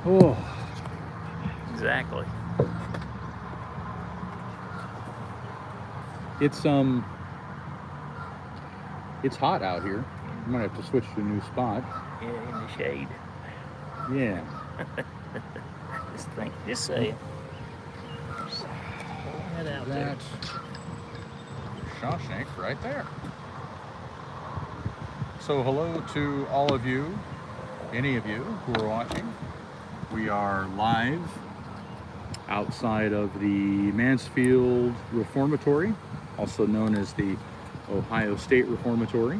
Oh, Exactly. it's hot out here. I might have to switch to a new spot. Yeah, in the shade. Yeah. Just say it. Just throw that out there. That's Shawshank right there. So hello to all of you, any of you who are watching. We are live outside of the Mansfield Reformatory, also known as the Ohio State Reformatory.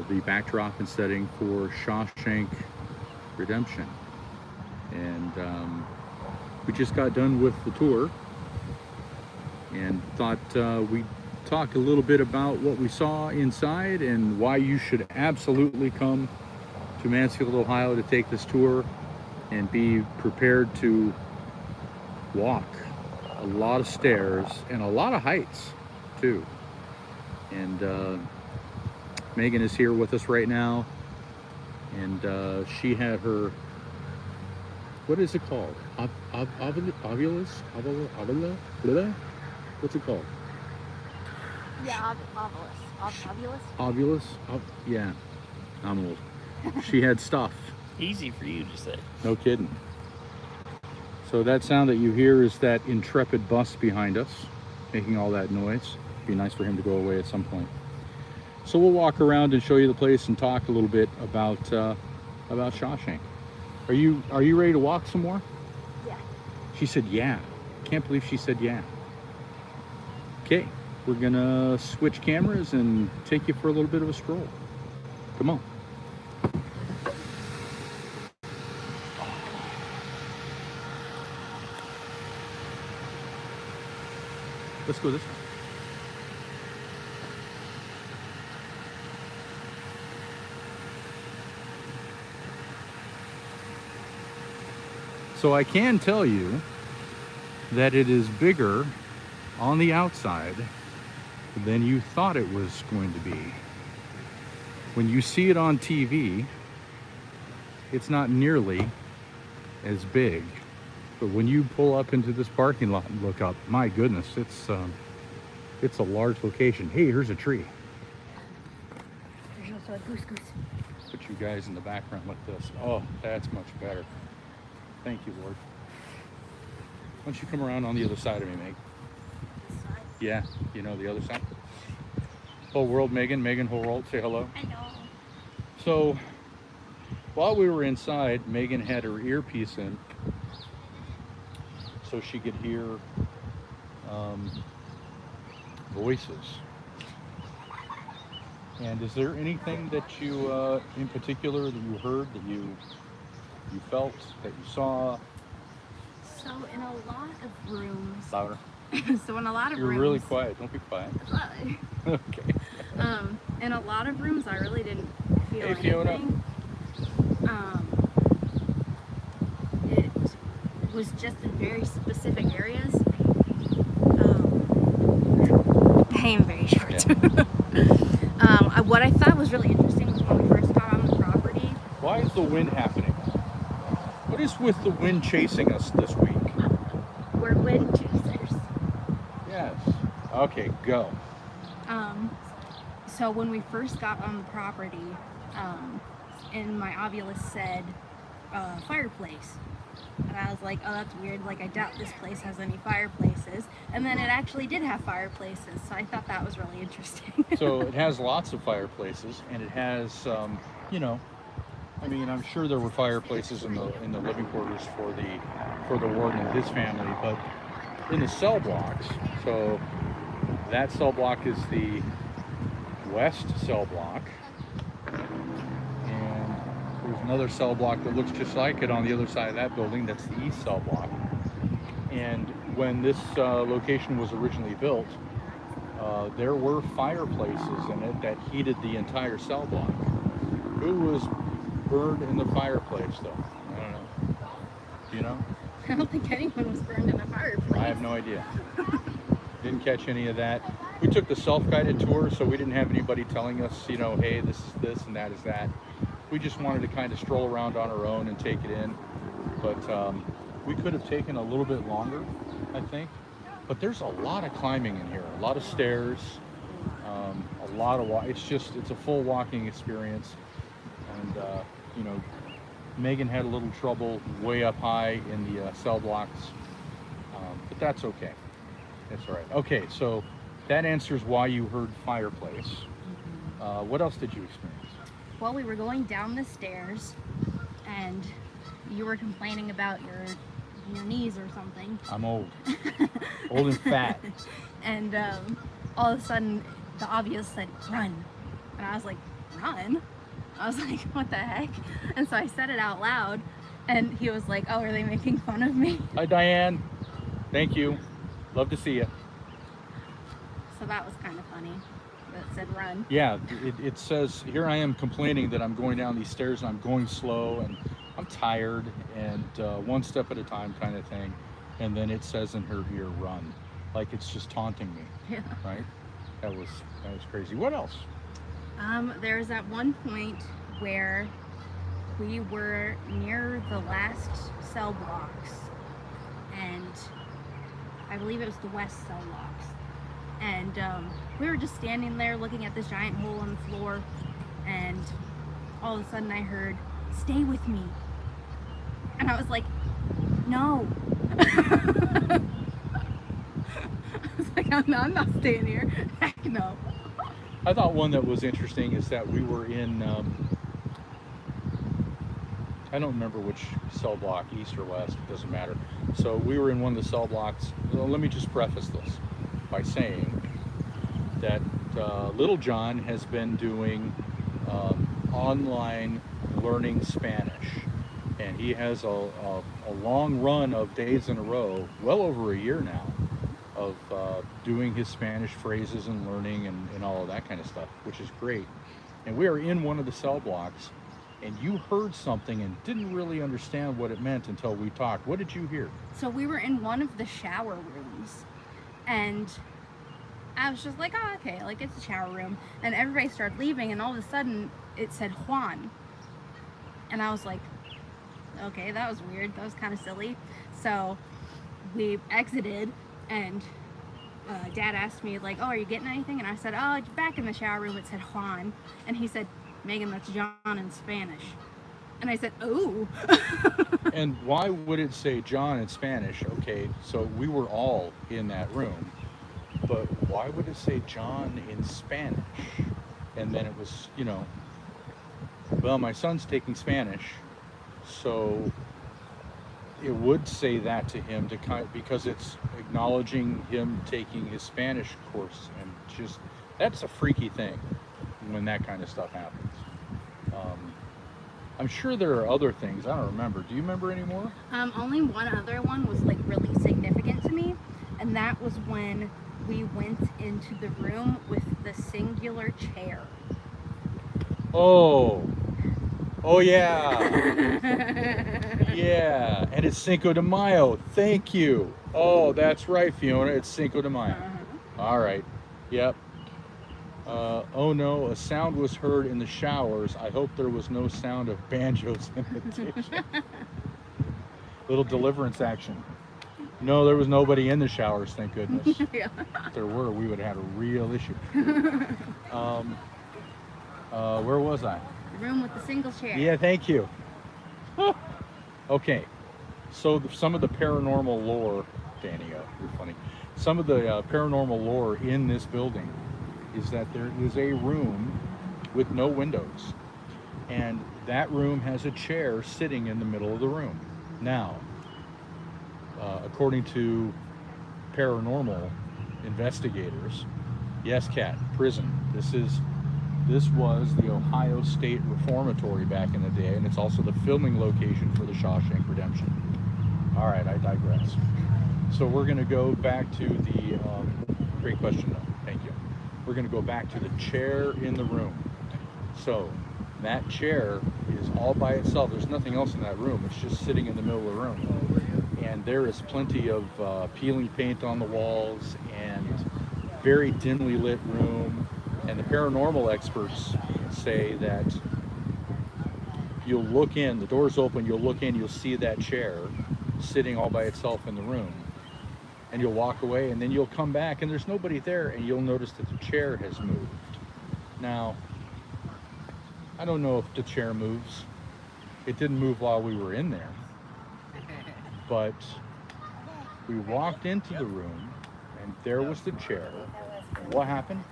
The backdrop and setting for Shawshank Redemption. And we just got done with the tour and thought we'd talk a little bit about what we saw inside and why you should absolutely come to Mansfield, Ohio to take this tour and be prepared to walk a lot of stairs and a lot of heights too. And Megan is here with us right now, and she had her, what is it called? Ovulus? What's it called? Yeah, ovulus. Ovulus? Yeah, I'm old. She had stuff. Easy for you to say. No kidding. So that sound that you hear is that intrepid bus behind us, making all that noise. It'd be nice for him to go away at some point. So we'll walk around and show you the place and talk a little bit about Shawshank. Are you ready to walk some more? Yeah. She said yeah. Can't believe she said yeah. Okay, we're gonna switch cameras and take you for a little bit of a stroll. Come on. Let's go this way. So I can tell you that it is bigger on the outside than you thought it was going to be. When you see it on TV, it's not nearly as big. But when you pull up into this parking lot and look up, my goodness, it's a large location. Hey, here's a tree. There's also a goose. Put you guys in the background like this. Oh, that's much better. Thank you, Lord. Why don't you come around on the other side of me, Meg? Yeah, you know the other side. Whole world, Megan. Megan, whole world. Say hello. I know. So, while we were inside, Megan had her earpiece in so she could hear voices. And is there anything that you, in particular, that you heard, that you felt, that you saw? So in a lot of rooms. Louder. So in a lot of You're rooms. really quiet. Don't be quiet. Okay. In a lot of rooms, I really didn't feel Hey, Fiona. anything. It was just in very specific areas. I am very short. Yeah. What I thought was really interesting was when we first got on the property. Why is the wind happening? What is with the wind chasing us this week? We're wind chasers. Yes. Okay, go. So when we first got on the property, and my ovulus said fireplace. And I was like, oh, that's weird. Like, I doubt this place has any fireplaces. And then it actually did have fireplaces. So I thought that was really interesting. So it has lots of fireplaces, and it has, you know, I mean, I'm sure there were fireplaces in the living quarters for the warden and his family, but in the cell blocks. So that cell block is the west cell block, and there's another cell block that looks just like it on the other side of that building. That's the east cell block. And when this location was originally built, there were fireplaces in it that heated the entire cell block. Who was burned in the fireplace, though? I don't know. Do you know? I don't think anyone was burned in a fireplace. I have no idea. Didn't catch any of that. We took the self-guided tour, so we didn't have anybody telling us, you know, hey, this is this and that is that. We just wanted to kind of stroll around on our own and take it in. But we could have taken a little bit longer, I think. But there's a lot of climbing in here, a lot of stairs, a lot of it's a full walking experience. And you know, Megan had a little trouble way up high in the cell blocks, but that's okay. That's all right. Okay, so that answers why you heard fireplace. What else did you experience? Well, we were going down the stairs, and you were complaining about your knees or something. I'm old, old and fat. And all of a sudden, the obvious said, "Run," and I was like, "Run?" I was like, "What the heck?" And so I said it out loud, and he was like, "Oh, are they making fun of me?" Hi, Diane. Thank you. Love to see you. So that was kind of funny. That said, "Run." Yeah, it says, here I am complaining that I'm going down these stairs and I'm going slow and I'm tired and one step at a time kind of thing. And then it says in her ear, "Run." Like it's just taunting me, Yeah. right? That was crazy. What else? There was at one point where we were near the last cell blocks, and I believe it was the west cell blocks. And we were just standing there looking at this giant hole on the floor, and all of a sudden I heard, "Stay with me." And I was like, "No." I was like, I'm not staying here. Heck no. I thought one that was interesting is that we were in, I don't remember which cell block, east or west, it doesn't matter. So we were in one of the cell blocks. Well, let me just preface this by saying that little John has been doing online learning Spanish, and he has a long run of days in a row, well over a year now, of doing his Spanish phrases and learning and all of that kind of stuff, which is great. And we are in one of the cell blocks, and you heard something and didn't really understand what it meant until we talked. What did you hear? So we were in one of the shower rooms, and I was just like, "Oh, okay, like it's a shower room." And everybody started leaving, and all of a sudden it said Juan. And I was like, okay, that was weird. That was kind of silly. So we exited, and Dad asked me, like, "Oh, are you getting anything?" And I said, "Oh, back in the shower room it said Juan." And he said, "Megan, that's John in Spanish." And I said, "Oh." And why would it say John in Spanish? Okay, so we were all in that room, but why would it say John in Spanish? And then it was, you know, well, my son's taking Spanish, so it would say that to him because it's acknowledging him taking his Spanish course, and just that's a freaky thing when that kind of stuff happens. I'm sure there are other things. I don't remember. Do you remember any more? Only one other one was like really significant to me, and that was when we went into the room with the singular chair. Oh yeah. Yeah, and it's Cinco de Mayo. Thank you. Oh, that's right, Fiona. It's Cinco de Mayo. All right. Yep. Oh no, a sound was heard in the showers. I hope there was no sound of banjos in the dish. Little deliverance action. No, there was nobody in the showers, thank goodness. Yeah. If there were, we would have had a real issue. Where was I? The room with the single chair. Yeah, thank you. Okay, so some of the paranormal lore, Danny, you're funny. Some of the paranormal lore in this building is that there is a room with no windows, and that room has a chair sitting in the middle of the room. Now, according to paranormal investigators, yes, Kat, prison. This was the Ohio State Reformatory back in the day, and it's also the filming location for the Shawshank Redemption. All right, I digress. So we're going to go back to the, great question, though. Thank you. We're going to go back to the chair in the room. So that chair is all by itself. There's nothing else in that room. It's just sitting in the middle of the room. And there is plenty of peeling paint on the walls and very dimly lit room. And the paranormal experts say that, you'll look in, the door's open, you'll look in, you'll see that chair sitting all by itself in the room. And you'll walk away, and then you'll come back, and there's nobody there, and you'll notice that the chair has moved. Now, I don't know if the chair moves. It didn't move while we were in there. But we walked into the room, and there was the chair. And what happened?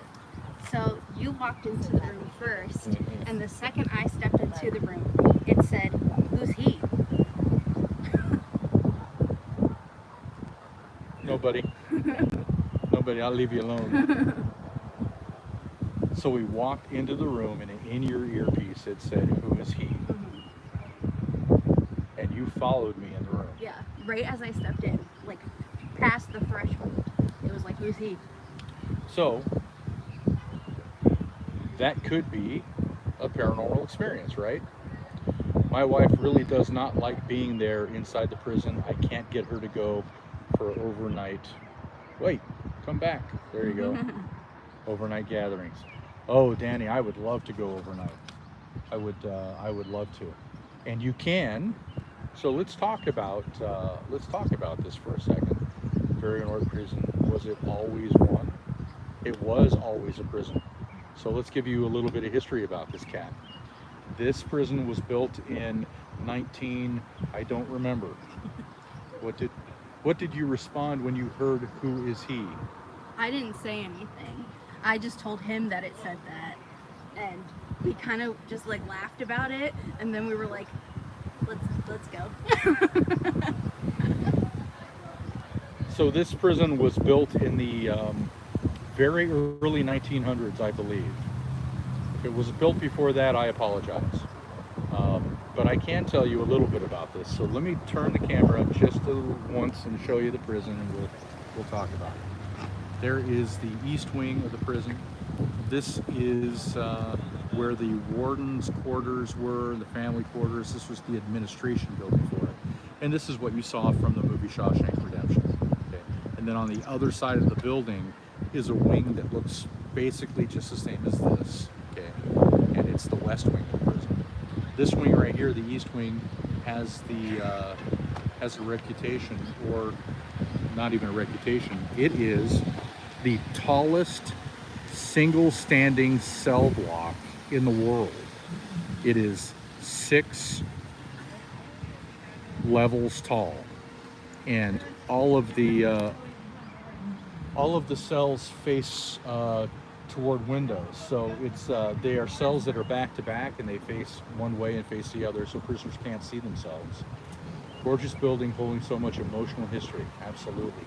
So you walked into the room first, and the second I stepped into the room, it said, "Who's he?" Nobody. Nobody, I'll leave you alone. So we walked into the room, and in your earpiece it said, "Who is he?" And you followed me in the room. Yeah, right as I stepped in, like past the threshold, it was like, "Who's he?" So that could be a paranormal experience, right? My wife really does not like being there inside the prison. I can't get her to go for overnight. Wait, come back. There you go. Overnight gatherings. Oh, Danny, I would love to go overnight. I would love to. And you can. So let's talk about this for a second. Paranormal prison, was it always one? It was always a prison. So let's give you a little bit of history about this cat. This prison was built in I don't remember. What did you respond when you heard "Who is he"? I didn't say anything. I just told him that it said that, and we kind of just like laughed about it, and then we were like, let's go. So this prison was built in the very early 1900s, I believe. If it was built before that, I apologize. But I can tell you a little bit about this. So let me turn the camera up just once and show you the prison, and we'll talk about it. There is the east wing of the prison. This is where the warden's quarters were, the family quarters. This was the administration building for it. And this is what you saw from the movie Shawshank Redemption. Okay. And then on the other side of the building is a wing that looks basically just the same as this. Okay. And it's the west wing of the prison. This wing right here, the east wing, has a reputation, or not even a reputation. It is the tallest single standing cell block in the world. It is 6 levels tall, and all of the cells face toward windows. So they are cells that are back to back, and they face one way and face the other, so prisoners can't see themselves. Gorgeous building holding so much emotional history. Absolutely.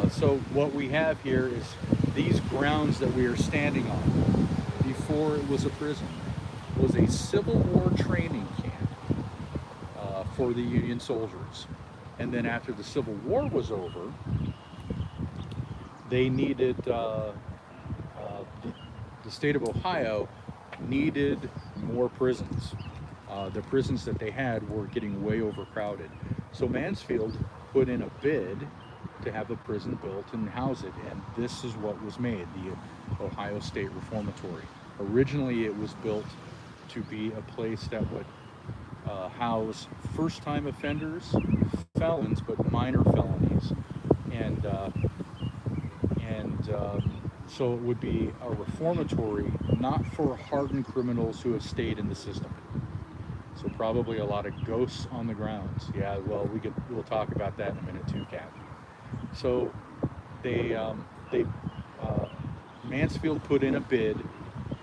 So what we have here is these grounds that we are standing on. Before it was a prison, was a Civil War training camp for the Union soldiers. And then after the Civil War was over, they needed the state of Ohio needed more prisons. The prisons that they had were getting way overcrowded. So Mansfield put in a bid to have a prison built and house it, and this is what was made, the Ohio State Reformatory. Originally it was built to be a place that would house first-time offenders, felons, but minor felonies, and so it would be a reformatory, not for hardened criminals who have stayed in the system. So probably a lot of ghosts on the grounds. Yeah, well, we'll talk about that in a minute too, Kat. So Mansfield put in a bid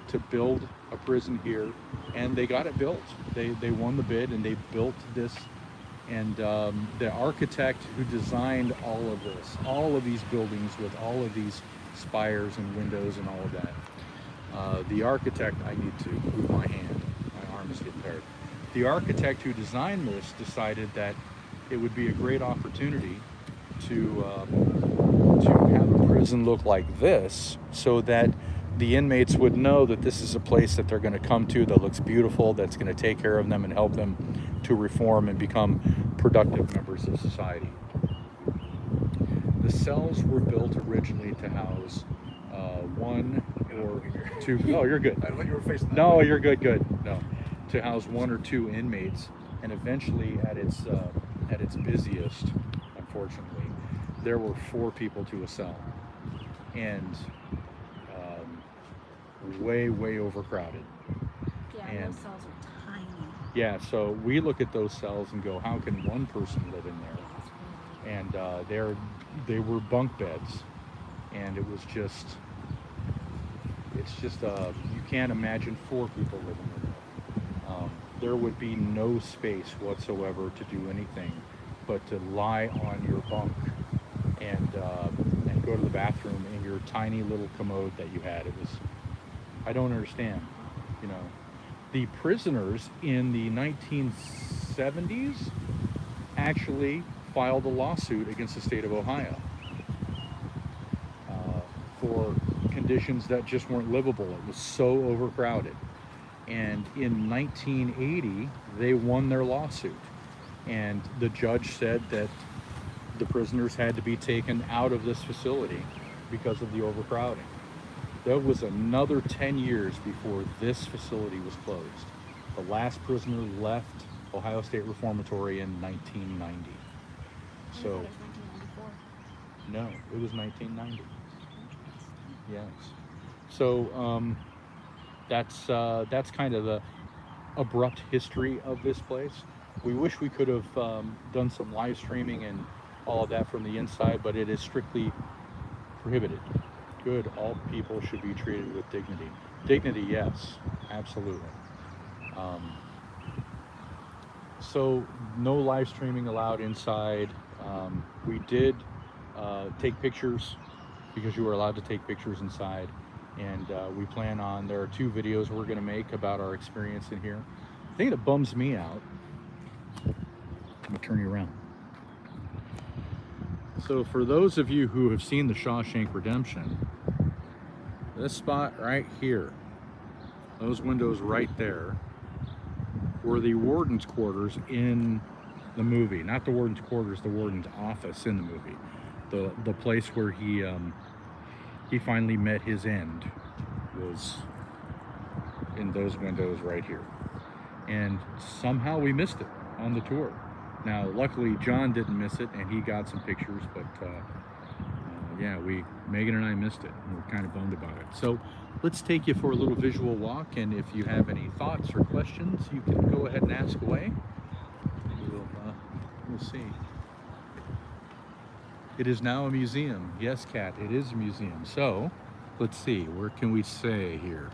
to build a prison here, and they got it built. They won the bid, and they built this. And the architect who designed all of this, all of these buildings with all of these spires and windows and all of that, the architect, I need to move my hand. My arm is getting tired. The architect who designed this decided that it would be a great opportunity to have a prison look like this, so that the inmates would know that this is a place that they're going to come to that looks beautiful, that's going to take care of them and help them to reform and become productive members of society. The cells were built originally to house 1 or 2. No, you're good. I thought you were facing that No, way. you're good. No, to house 1 or 2 inmates, and eventually at its busiest, unfortunately, there were 4 people to a cell, and way overcrowded. Yeah, And those cells are tiny. yeah, so we look at those cells and go, how can one person live in there? And they were bunk beds, and it was just, you can't imagine 4 people living in there. There would be no space whatsoever to do anything but to lie on your bunk and go to the bathroom in your tiny little commode that you had. It was, I don't understand, you know. The prisoners in the 1970s actually filed a lawsuit against the state of Ohio for conditions that just weren't livable. It was so overcrowded. And in 1980, they won their lawsuit. And the judge said that the prisoners had to be taken out of this facility because of the overcrowding. That was another 10 years before this facility was closed. The last prisoner left Ohio State Reformatory in 1990. I So, thought it was 1994. no, it was 1990. Yes. So that's kind of the abrupt history of this place. We wish we could have done some live streaming and all of that from the inside, but it is strictly prohibited. Good, all people should be treated with dignity. Dignity, yes, absolutely. So no live streaming allowed inside. We did take pictures because you were allowed to take pictures inside, and we plan on, there are 2 videos we're going to make about our experience in here. The thing that bums me out, I'm going to turn you around. So for those of you who have seen the Shawshank Redemption, this spot right here, those windows right there, were the warden's quarters in the movie. Not the warden's quarters, the warden's office in the movie. The place where he finally met his end was in those windows right here. And somehow we missed it on the tour. Now, luckily, John didn't miss it, and he got some pictures, but yeah, Megan and I missed it, and we're kind of bummed about it. So let's take you for a little visual walk, and if you have any thoughts or questions, you can go ahead and ask away. We'll see. It is now a museum. Yes, Kat, it is a museum. So let's see, where can we say here?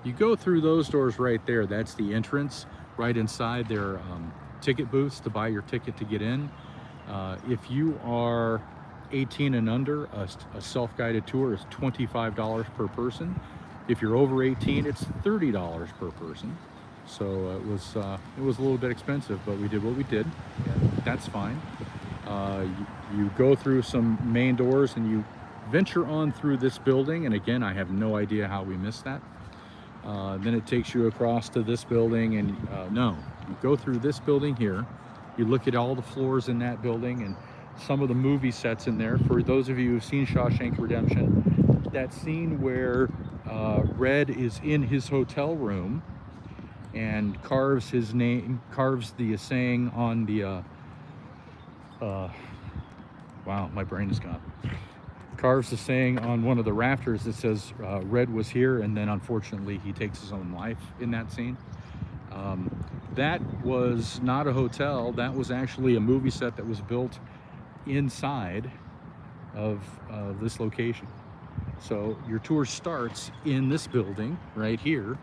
You go through those doors right there. That's the entrance. Right inside there are ticket booths to buy your ticket to get in. If you are 18 and under, a self-guided tour is $25 per person. If you're over 18, it's $30 per person. So it was a little bit expensive, but we did what we did. That's fine. You go through some main doors and you venture on through this building, and again, I have no idea how we missed that. Then it takes you across to this building, and no, you go through this building here. You look at all the floors in that building and some of the movie sets in there. For those of you who've seen Shawshank Redemption, that scene where Red is in his hotel room and carves the saying on the wow, my brain is gone. Carves the saying on one of the rafters that says Red was here, and then unfortunately he takes his own life in that scene. That was not a hotel. That was actually a movie set that was built inside of this location. So your tour starts in this building right here,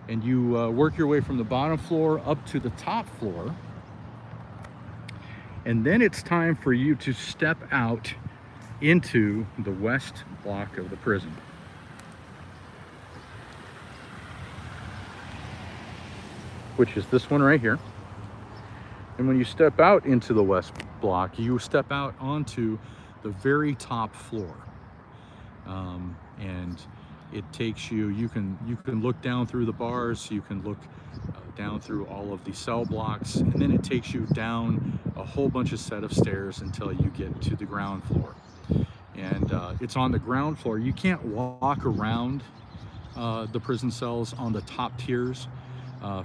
and you work your way from the bottom floor up to the top floor, and then it's time for you to step out into the west block of the prison. Which is this one right here. And when you step out into the west block, you step out onto the very top floor. And it takes you, you can look down through the bars, you can look down through all of the cell blocks, and then it takes you down a whole bunch of set of stairs until you get to the ground floor. And it's on the ground floor. You can't walk around the prison cells on the top tiers.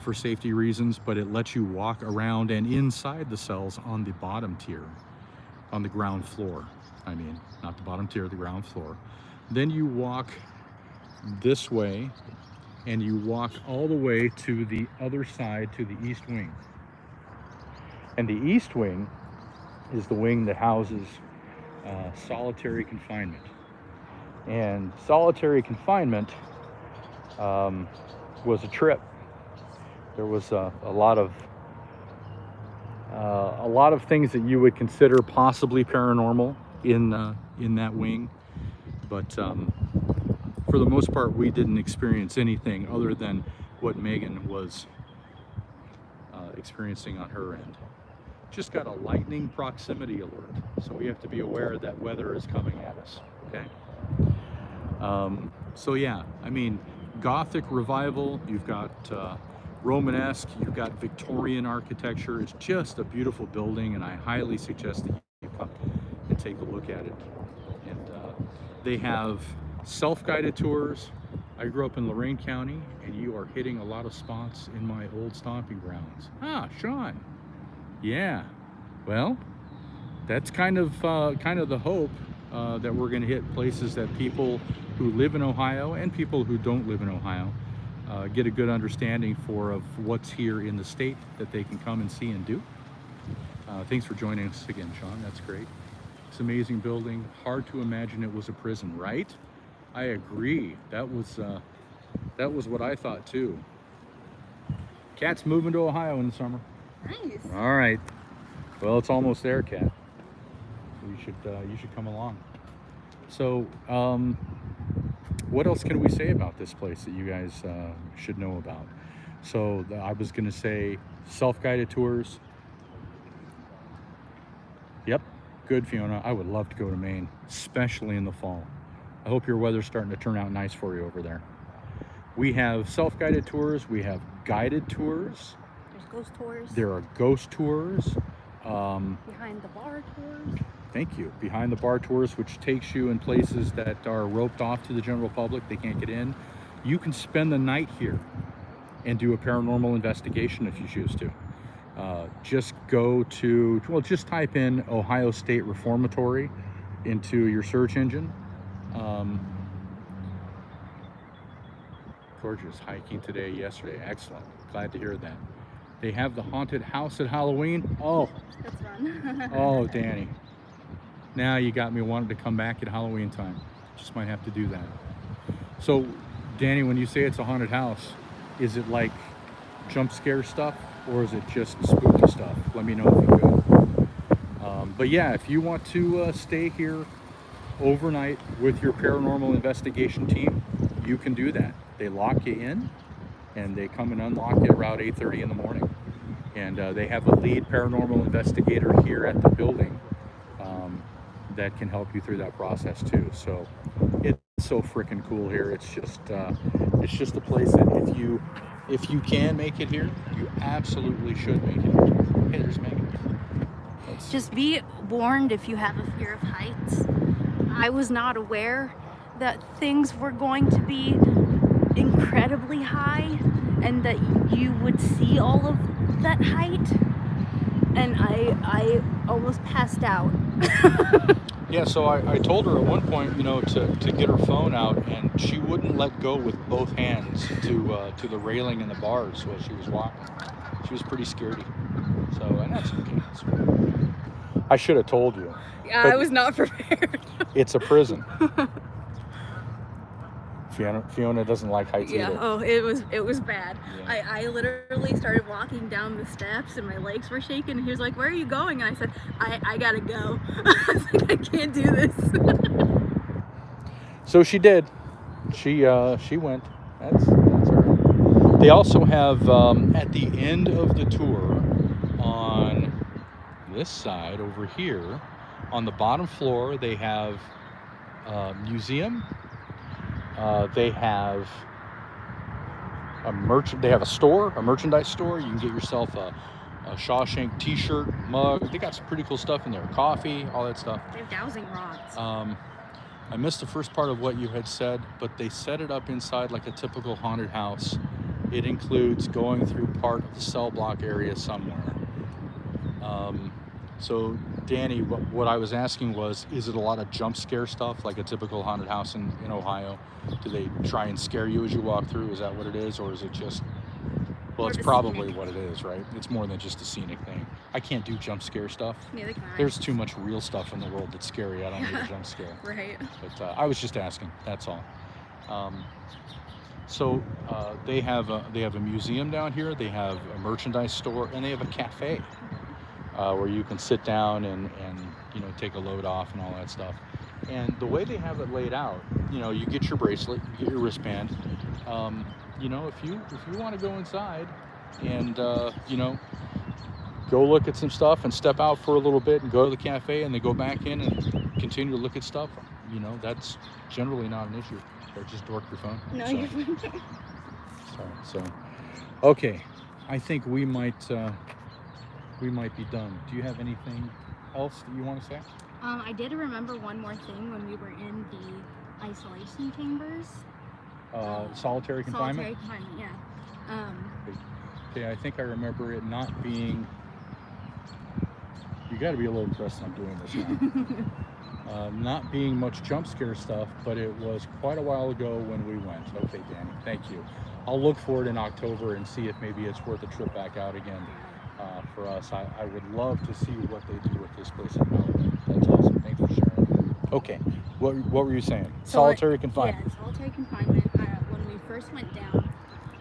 for safety reasons, but it lets you walk around and inside the cells on the bottom tier, on the ground floor. I mean, not the bottom tier, the ground floor. Then you walk this way, and you walk all the way to the other side, to the east wing. And the east wing is the wing that houses solitary confinement. And solitary confinement was a trip. There was a lot of things that you would consider possibly paranormal in that wing, but for the most part, we didn't experience anything other than what Megan was experiencing on her end. Just got a lightning proximity alert, so we have to be aware that weather is coming at us. Okay. So yeah, I mean, Gothic revival. You've got Romanesque, you've got Victorian architecture. It's just a beautiful building, and I highly suggest that you come and take a look at it. And they have self-guided tours. I grew up in Lorain County, and you are hitting a lot of spots in my old stomping grounds. Ah, Sean. Yeah. Well, that's kind of the hope, that we're going to hit places that people who live in Ohio and people who don't live in Ohio get a good understanding of what's here in the state that they can come and see and do. Thanks for joining us again, Sean. That's great. It's an amazing building. Hard to imagine it was a prison, right? I agree. That was what I thought too. Cat's moving to Ohio in the summer. Nice. All right. Well, it's almost there, Cat. You should come along. So, what else can we say about this place that you guys should know about? So I was going to say self-guided tours. Yep, good, Fiona. I would love to go to Maine, especially in the fall. I hope your weather's starting to turn out nice for you over there. We have self-guided tours. We have guided tours. There's ghost tours. There are ghost tours. Behind the bar tours. Thank you. Behind the bar tours, which takes you in places that are roped off to the general public. They can't get in. You can spend the night here and do a paranormal investigation if you choose to. Just go to, well, just type in Ohio State Reformatory into your search engine. Gorgeous hiking today, yesterday. Excellent. Glad to hear that. They have the haunted house at Halloween. Oh, That's fun. oh, Danny. Now you got me wanting to come back at Halloween time. Just might have to do that. So, Danny, when you say it's a haunted house, is it like jump scare stuff, or is it just spooky stuff? Let me know if you could. But yeah, if you want to stay here overnight with your paranormal investigation team, you can do that. They lock you in, and they come and unlock you around 8:30 in the morning. And they have a lead paranormal investigator here at the building that can help you through that process too. So it's so freaking cool here. It's just a place that if you can make it here, you absolutely should make it here. Hey, there's Megan. Just be warned if you have a fear of heights. I was not aware that things were going to be incredibly high and that you would see all of that height. And I almost passed out. Yeah, so I told her at one point, to get her phone out, and she wouldn't let go with both hands to the railing and the bars while she was walking. She was pretty scaredy. So, and that's okay. I should have told you. Yeah, I was not prepared. It's a prison. Fiona doesn't like heights either. Oh, it was bad. Yeah. I literally started walking down the steps and my legs were shaking, and he was like, "Where are you going?" And I said, I gotta go. I was like, I can't do this. So she did. She went. That's all right. They also have at the end of the tour on this side over here, on the bottom floor, they have a museum. They have a merchandise store. You can get yourself a Shawshank t-shirt, mug. They got some pretty cool stuff in there. Coffee, all that stuff. They have dowsing rods. I missed the first part of what you had said, but they set it up inside like a typical haunted house. It includes going through part of the cell block area somewhere. So Danny, what I was asking was, is it a lot of jump scare stuff like a typical haunted house in Ohio? Do they try and scare you as you walk through? Is that what it is? Or is it just, well, More it's of a probably scenic. what it is, right? It's more than just a scenic thing. I can't do jump scare stuff. Neither can I. There's too much real stuff in the world that's scary. I don't need a jump scare. Right. But I was just asking, that's all. So they have a museum down here, they have a merchandise store, and they have a cafe where you can sit down and take a load off and all that stuff. And the way they have it laid out, you get your bracelet, you get your wristband. If you want to go inside and go look at some stuff and step out for a little bit and go to the cafe and then go back in and continue to look at stuff, that's generally not an issue. Or just dork your phone. No, so, you're fine. so okay, I think we might be done. Do you have anything else that you want to say? I did remember one more thing when we were in the isolation chambers. Solitary confinement? Solitary confinement, yeah. Okay, I think I remember it not being... You got to be a little impressed I'm doing this now. Not being much jump scare stuff, but it was quite a while ago when we went. Okay, Danny, thank you. I'll look for it in October and see if maybe it's worth a trip back out again for us. I would love to see what they do with this place in Malibu. That's awesome. Thanks for sharing. Okay, what were you saying? Solitary confinement. Yeah, solitary confinement. When we first went down,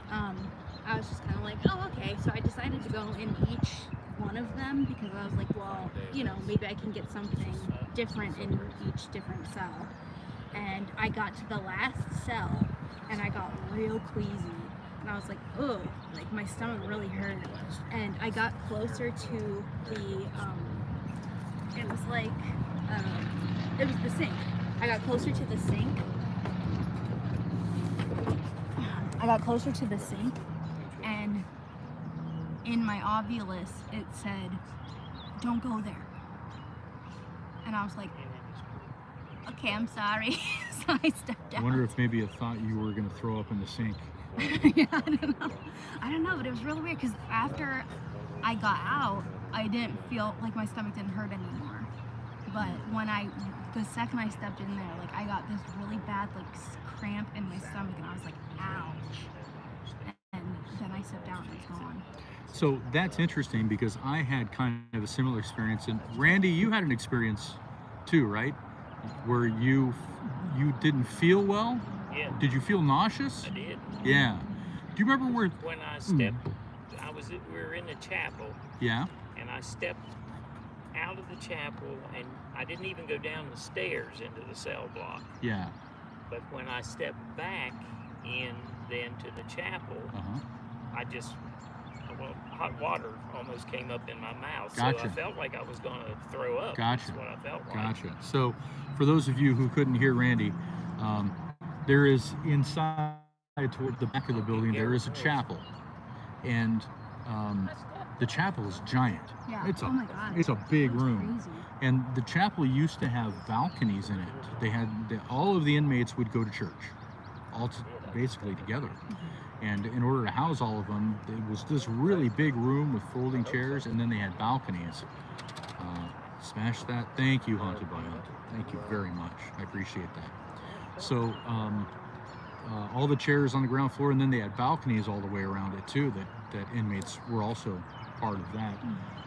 I was just kind of like, oh, okay. So I decided to go in each one of them because I was like, well, maybe I can get something different in each different cell. And I got to the last cell and I got real queasy and I was like, oh, like my stomach really hurt. And I got closer to the it was like it was the sink. I got closer to the sink. And in my ovulus it said, don't go there. And I was like, okay, I'm sorry. So I stepped out. I wonder if maybe it thought you were going to throw up in the sink. Yeah, I don't know, but it was really weird because after I got out, I didn't feel like my stomach didn't hurt anymore. But the second I stepped in there, like I got this really bad cramp in my stomach and I was like, ouch. And then I stepped out and it's gone. So that's interesting because I had kind of a similar experience. And Randy, you had an experience too, right? Where you didn't feel well? Yeah. Did you feel nauseous? I did. Yeah. Do you remember where? When I stepped, we were in the chapel. Yeah. And I stepped out of the chapel, and I didn't even go down the stairs into the cell block. Yeah. But when I stepped back in then to the chapel, hot water almost came up in my mouth. Gotcha. So I felt like I was going to throw up. Gotcha. That's what I felt like. Gotcha. So for those of you who couldn't hear Randy, there is inside toward the back of the building, there is a chapel. And the chapel is giant. Yeah. It's oh my God. It's a big That's room. crazy. And the chapel used to have balconies in it. They had all of the inmates would go to church, basically together. And in order to house all of them, it was this really big room with folding chairs, and then they had balconies. Smash that. Thank you, Haunted by Hunt. Thank you very much. I appreciate that. So all the chairs on the ground floor, and then they had balconies all the way around it too. That inmates were also part of that.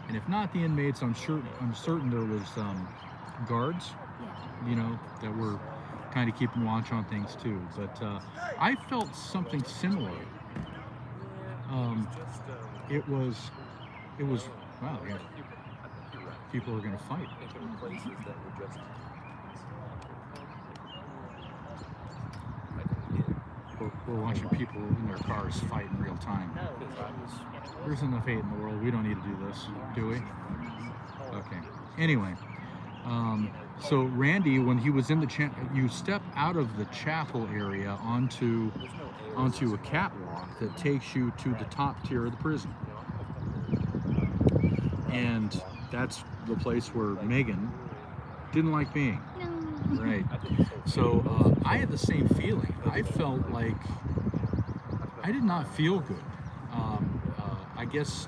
And if not the inmates, I'm certain there was guards, that were kind of keeping watch on things too. But I felt something similar. It was wow. Yeah. People are going to fight. We're watching people in their cars fight in real time. There's enough hate in the world. We don't need to do this, do we? Okay. Anyway, so Randy, when he was in the you step out of the chapel area onto a catwalk that takes you to the top tier of the prison, and that's the place where Megan didn't like being. No. Right. So I had the same feeling. I I did not feel good. I guess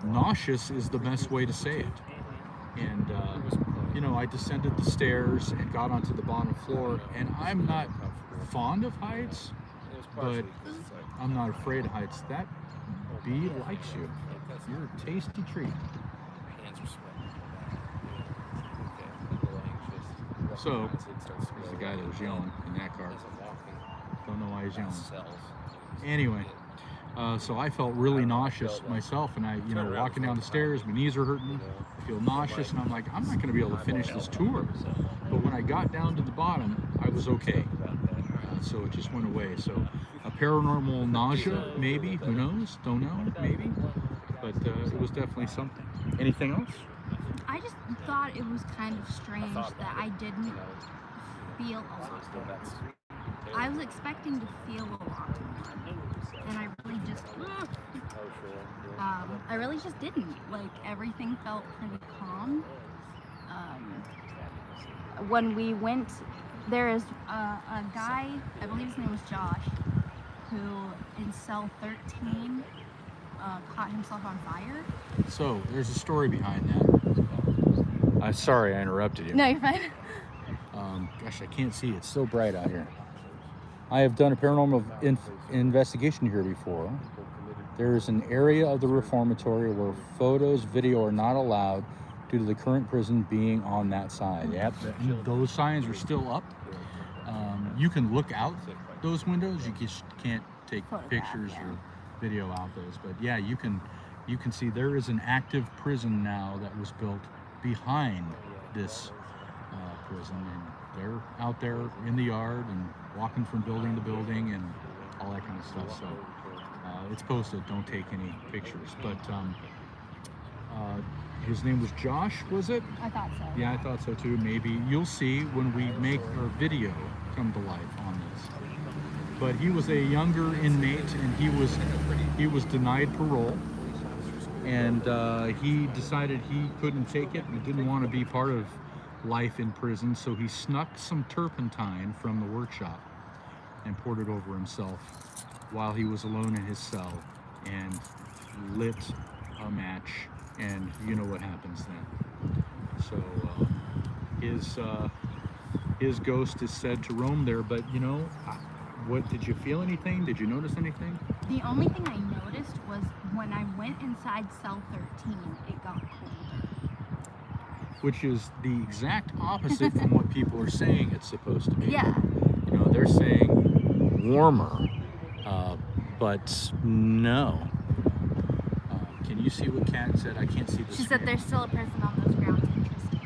nauseous is the best way to say it. And you know, I descended the stairs and got onto the bottom floor, and I'm not fond of heights, but I'm not afraid of heights. That bee likes you. You're a tasty treat. So, there's the guy that was yelling in that car. Don't know why he's yelling. Anyway, so I felt really nauseous myself, and I, you know, walking down the stairs, my knees are hurting. I feel nauseous, and I'm like, I'm not going to be able to finish this tour. But when I got down to the bottom, I was okay. So it just went away. So a paranormal nausea, maybe, who knows? Don't know, maybe. But it was definitely something. Anything else? I just thought it was kind of strange that I didn't feel a lot. I was expecting to feel a lot more, and I really just didn't. Like, everything felt pretty calm. When we went, there is a guy, I believe his name was Josh, who in cell 13 caught himself on fire. So there's a story behind that. I'm sorry I interrupted you. No, you're fine. Gosh, I can't see. It's so bright out here. I have done a paranormal investigation here before. There is an area of the reformatory where photos, video are not allowed due to the current prison being on that side. Yep, those signs are still up. You can look out those windows. You just can't take pictures or video out those. But yeah, you can see there is an active prison now that was built behind this prison, and they're out there in the yard and walking from building to building and all that kind of stuff. So it's posted. Don't take any pictures. But his name was Josh, was it? I thought so. Yeah, I thought so too. Maybe you'll see when we make our video come to life on this. But he was a younger inmate, and he was denied parole, and he decided he couldn't take it and didn't want to be part of life in prison, so he snuck some turpentine from the workshop and poured it over himself while he was alone in his cell and lit a match, and you know what happens then. So his ghost is said to roam there, but you know, what, did you feel anything? Did you notice anything? The only thing I noticed was when I went inside cell 13, it got colder. Which is the exact opposite from what people are saying it's supposed to be. Yeah. You know, they're saying warmer, but no. Can you see what Kat said? I can't see the She screen. said there's still a prison on those grounds. Interesting.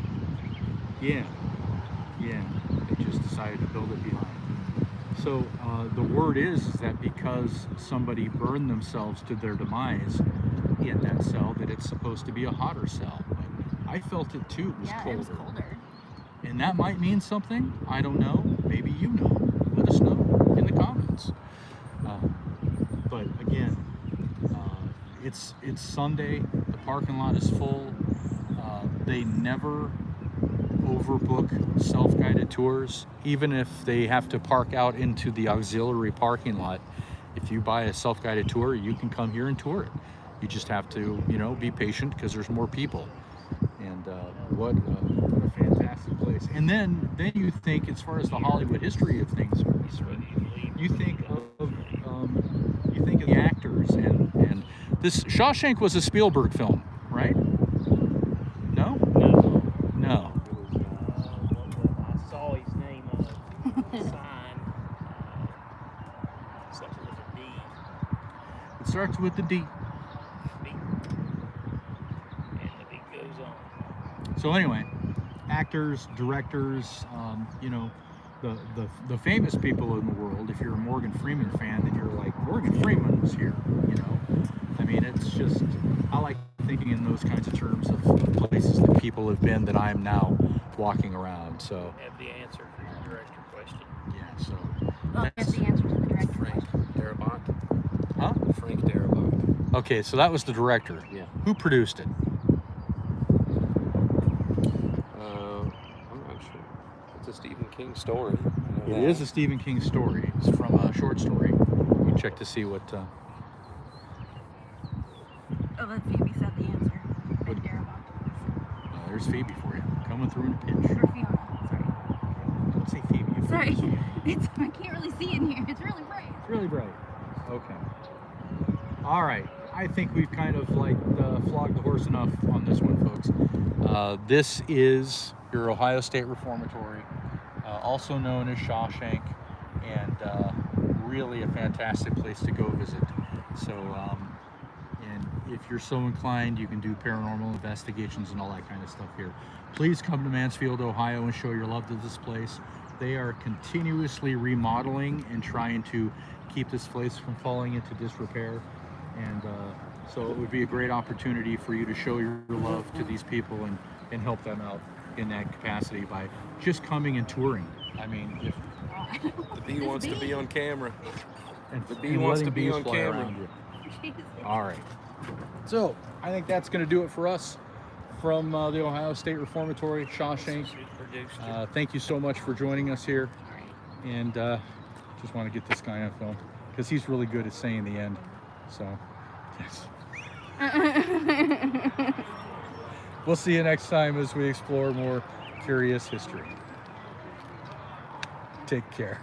Yeah. They just decided to build it behind. So the word is that because somebody burned themselves to their demise in that cell, that it's supposed to be a hotter cell. But I felt it too. It was colder. It was colder. And that might mean something. I don't know. Maybe you know. Let us know in the comments. But again, it's Sunday. The parking lot is full. They never overbook self-guided tours, even if they have to park out into the auxiliary parking lot. If you buy a self-guided tour, you can come here and tour it. You just have to, you know, be patient because there's more people. And what a fantastic place. And then you think, as far as the Hollywood history of things are concerned, you think of the actors, and this Shawshank was a Spielberg film, right? No. I saw his name on the sign. Something with a D. It starts with the D. And the beat goes on. So anyway, actors, directors, you know, the famous people in the world. If you're a Morgan Freeman fan, then you're like, Morgan Freeman was here, you know. I mean, it's just, I like thinking in those kinds of terms of places that people have been that I'm now walking around. So I have the answer for your director question. yeah, so Well, there's the answer to the director question. Darabont. huh? Frank Darabont. Okay, so that was the director. Yeah. Who produced it? I'm not sure. It's a Stephen King story. It is a Stephen King story. It's from a short story. check to see what. Oh, that Phoebe said the answer. What- Right there about There's Phoebe for you, coming through in a pinch. or Fiona. Don't say Phoebe. you Sorry. fool. Sorry. It's I can't really see in here. It's really bright. It's really bright. Okay. All right. I think we've kind of like flogged the horse enough on this one, folks. This is your Ohio State Reformatory, also known as Shawshank, and really a fantastic place to go visit. So, and if you're so inclined, you can do paranormal investigations and all that kind of stuff here. Please come to Mansfield, Ohio, and show your love to this place. They are continuously remodeling and trying to keep this place from falling into disrepair. And so it would be a great opportunity for you to show your love to these people and help them out in that capacity by just coming and touring. I mean, if The bee wants to be on camera. and The bee and wants letting to be bees on fly camera. around you. Jesus. All right. So I think that's going to do it for us from the Ohio State Reformatory, Shawshank. Produced. Thank you so much for joining us here. And just want to get this guy on film because he's really good at saying the end. So, yes. We'll see you next time as we explore more curious history. Take care.